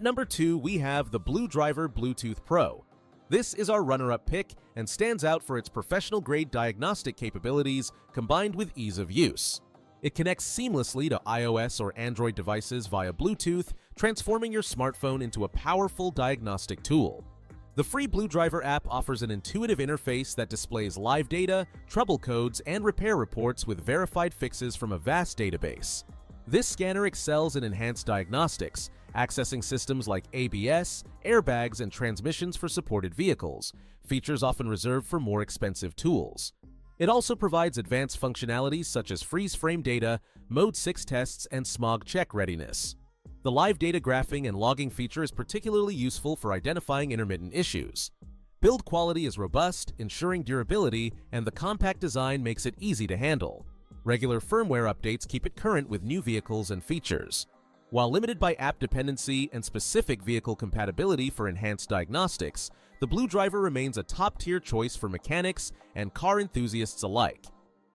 Number 2, we have the BlueDriver Bluetooth Pro. This is our runner-up pick and stands out for its professional-grade diagnostic capabilities combined with ease of use. It connects seamlessly to iOS or Android devices via Bluetooth, transforming your smartphone into a powerful diagnostic tool. The free BlueDriver app offers an intuitive interface that displays live data, trouble codes, and repair reports with verified fixes from a vast database. This scanner excels in enhanced diagnostics, accessing systems like ABS, airbags, and transmissions for supported vehicles, features often reserved for more expensive tools. It also provides advanced functionalities such as freeze-frame data, Mode 6 tests, and smog check readiness. The live data graphing and logging feature is particularly useful for identifying intermittent issues. Build quality is robust, ensuring durability, and the compact design makes it easy to handle. Regular firmware updates keep it current with new vehicles and features. While limited by app dependency and specific vehicle compatibility for enhanced diagnostics, the BlueDriver remains a top-tier choice for mechanics and car enthusiasts alike.